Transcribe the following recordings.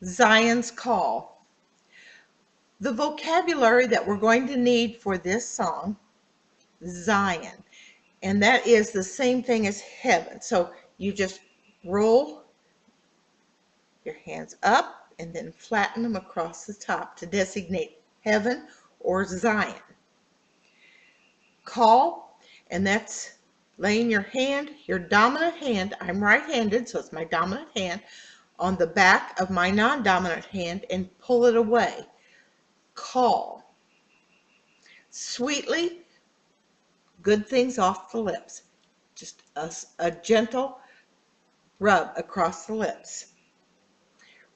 Zion's Call. The vocabulary that we're going to need for this song, Zion, and that is the same thing as heaven. So you just roll your hands up and then flatten them across the top to designate heaven or Zion. Call, and that's laying your hand, your dominant hand, I'm right-handed, so it's my dominant hand, on the back of my non-dominant hand and pull it away. Call. Sweetly, good things off the lips. Just a gentle rub across the lips.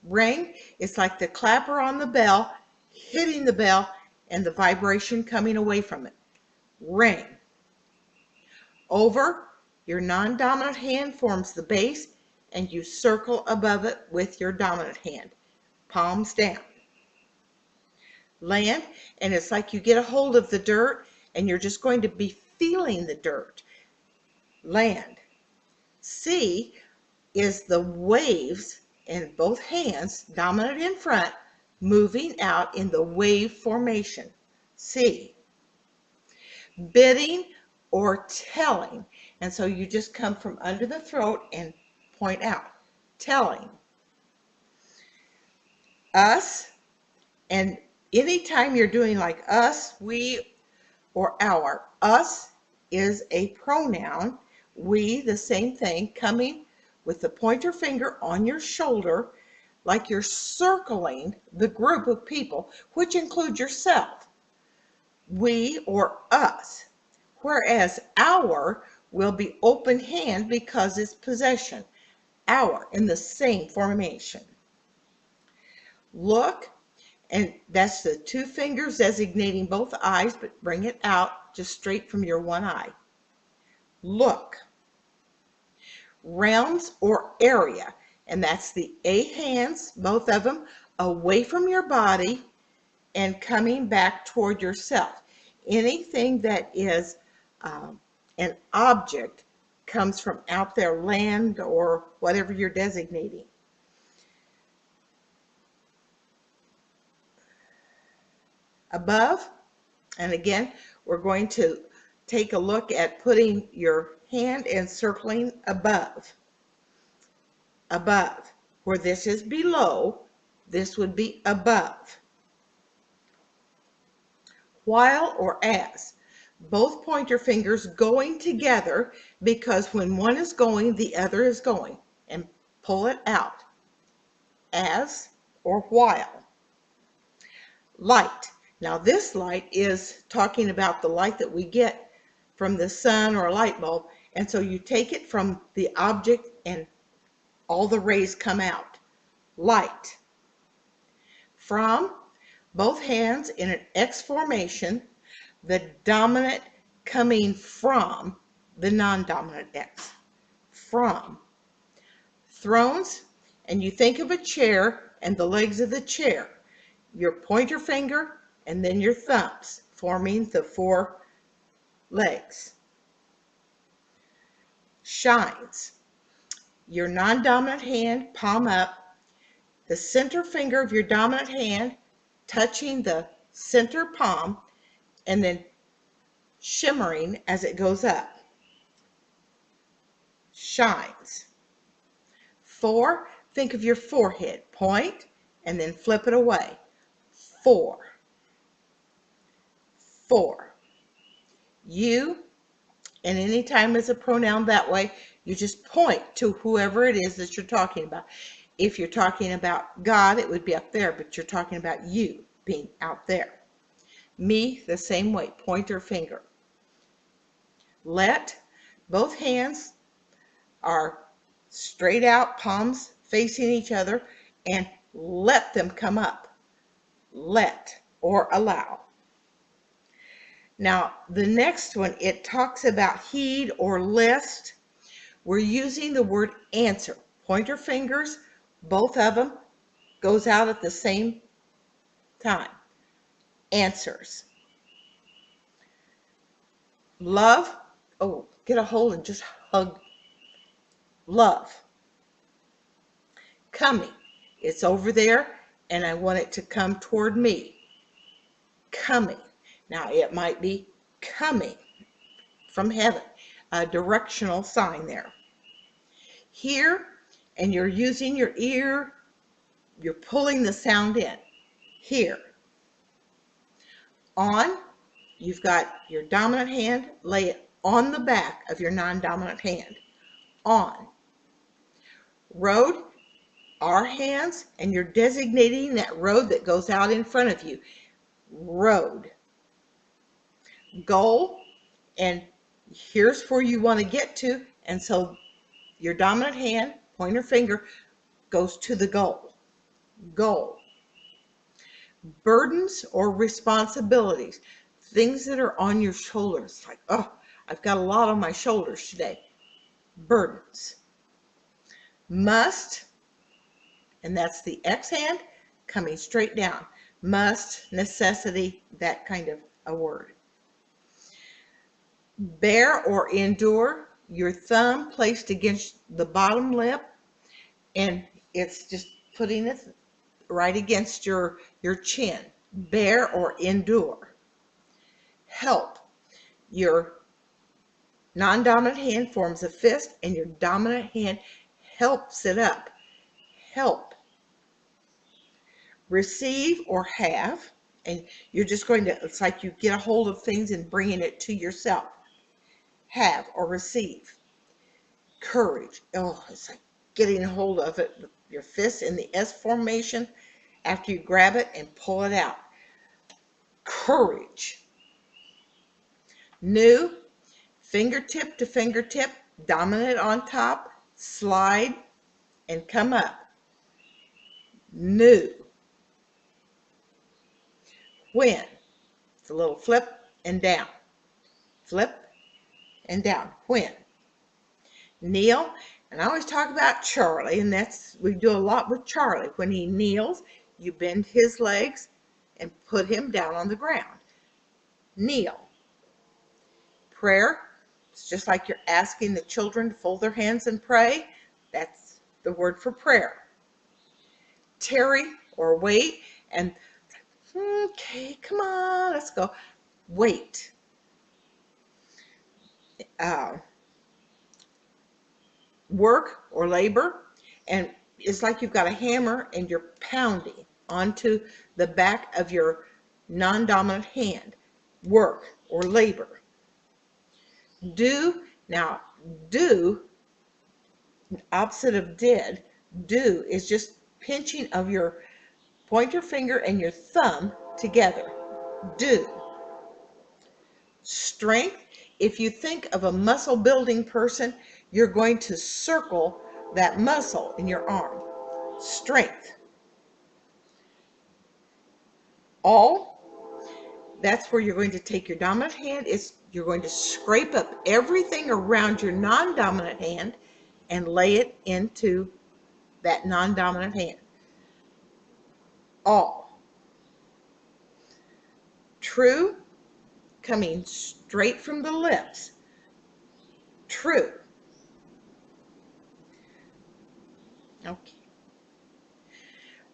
Ring is like the clapper on the bell, hitting the bell and the vibration coming away from it. Ring. Over, your non-dominant hand forms the base and you circle above it with your dominant hand. Palms down. Land, and it's like you get a hold of the dirt and you're just going to be feeling the dirt. Land. Sea is the waves in both hands, dominant in front, moving out in the wave formation. Sea. Bidding or telling, and so you just come from under the throat and point out. Telling. Us, and anytime you're doing like us, we, or our, us is a pronoun. We, the same thing, coming with the pointer finger on your shoulder like you're circling the group of people, which includes yourself. We or us. Whereas our will be open hand because it's possession. Our in the same formation. Look, and that's the two fingers designating both eyes, but bring it out just straight from your one eye. Look. Realms or area, and that's the A hands, both of them, away from your body and coming back toward yourself. Anything that is an object comes from out there, land or whatever you're designating. Above, and again, we're going to take a look at putting your hand and circling above. Above. Where this is below, this would be above. While or as. Both pointer fingers going together because when one is going, the other is going. And pull it out. As or while. Light. Now this light is talking about the light that we get from the sun or a light bulb. And so you take it from the object and all the rays come out. Light. From, both hands in an X formation, the dominant coming from the non-dominant X. From. Thrones, and you think of a chair and the legs of the chair. Your pointer finger and then your thumbs forming the four legs. Shines. Your non-dominant hand, palm up, the center finger of your dominant hand touching the center palm and then shimmering as it goes up. Shines. 4, think of your forehead, point and then flip it away. 4. 4. You, and anytime it's a pronoun that way, you just point to whoever it is that you're talking about. If you're talking about God, it would be up there, but you're talking about you being out there. Me, the same way, pointer finger. Let, both hands are straight out, palms facing each other, and let them come up. Let, or allow. Now, the next one, it talks about heed or list. We're using the word answer. Pointer fingers, both of them, goes out at the same time. Answers. Love. Oh, get a hold and just hug. Love. Coming. It's over there, and I want it to come toward me. Coming. Now, it might be coming from heaven, a directional sign there. Here, and you're using your ear, you're pulling the sound in. Here. On, you've got your dominant hand, lay it on the back of your non-dominant hand. On. Road, our hands, and you're designating that road that goes out in front of you. Road. Goal, and here's where you want to get to, and so your dominant hand, pointer finger, goes to the goal. Goal. Burdens or responsibilities, things that are on your shoulders, like, oh, I've got a lot on my shoulders today. Burdens. Must, and that's the X hand coming straight down. Must, necessity, that kind of a word. Bear or endure, your thumb placed against the bottom lip, and it's just putting it right against your chin. Bear or endure. Help, your non-dominant hand forms a fist, and your dominant hand helps it up. Help. Receive or have, and you're just going to, it's like you get a hold of things and bringing it to yourself. Have or receive. Courage. Oh, it's like getting a hold of it with your fist in the S formation after you grab it and pull it out. Courage. New, fingertip to fingertip, dominant on top, slide, and come up. New. When, it's a little flip and down. Flip and down. When. Kneel, and I always talk about Charlie, and that's, we do a lot with Charlie. When he kneels, you bend his legs and put him down on the ground. Kneel. Prayer, it's just like you're asking the children to fold their hands and pray. That's the word for prayer. Tarry or wait, and okay, come on, let's go. Wait. Work or labor, and it's like you've got a hammer and you're pounding onto the back of your non-dominant hand. Work or labor. Do, now do, opposite of did, do is just pinching of your pointer finger and your thumb together. Do. Strength, if you think of a muscle building person, you're going to circle that muscle in your arm. Strength. All, that's where you're going to take your dominant hand. You're going to scrape up everything around your non-dominant hand and lay it into that non-dominant hand. All. True, coming straight from the lips. True. Okay.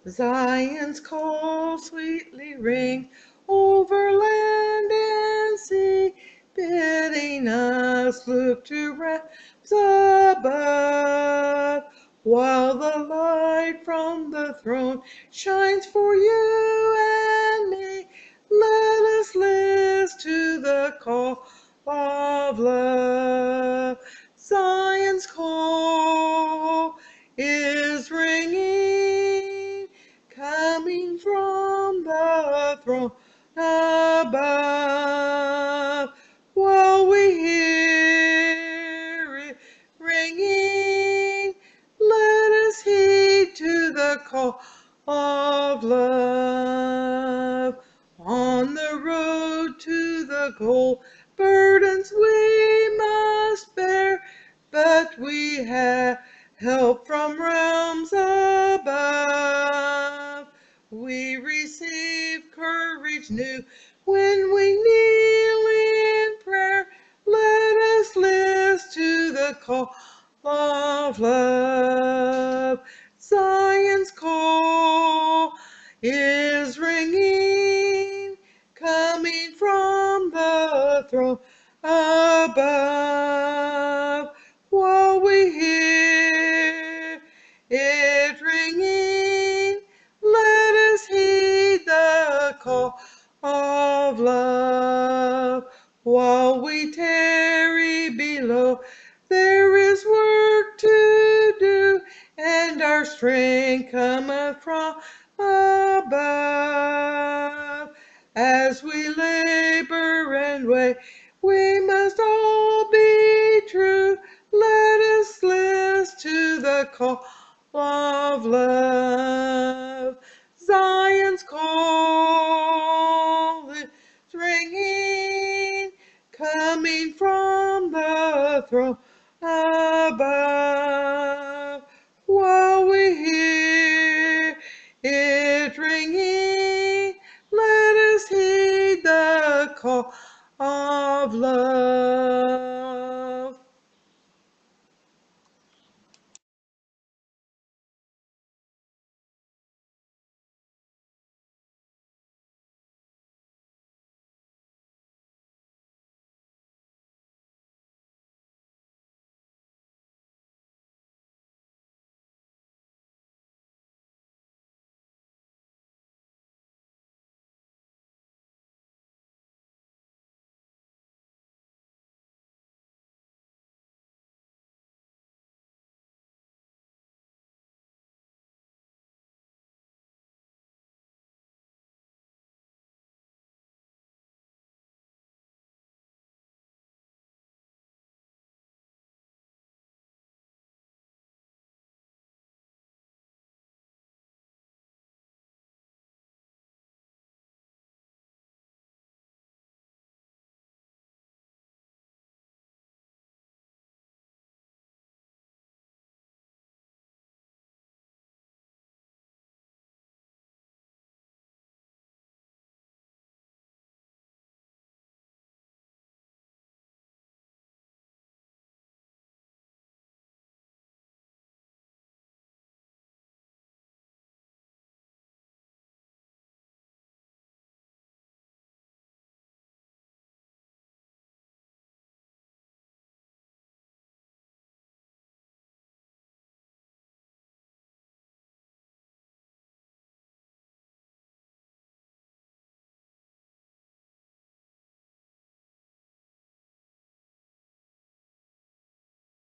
Zion's call sweetly ring over land and sea, bidding us look to realms above, while the light from the throne shines for you and me. Let us listen to the call of love. Zion's call is ringing, coming from the throne above. While we hear it ringing, let us heed to the call of love. On the road to the goal, burdens we must bear, but we have help from realms above. We receive courage new when we kneel in prayer. Let us listen to the call of love. Zion's call it's ringing. Let us heed the call of love. While we tarry below, there is work to do, and our strength cometh from above. As we labor and wait, we must all be true. Let us listen to the call of love. Zion's call is ringing, coming from the throne above.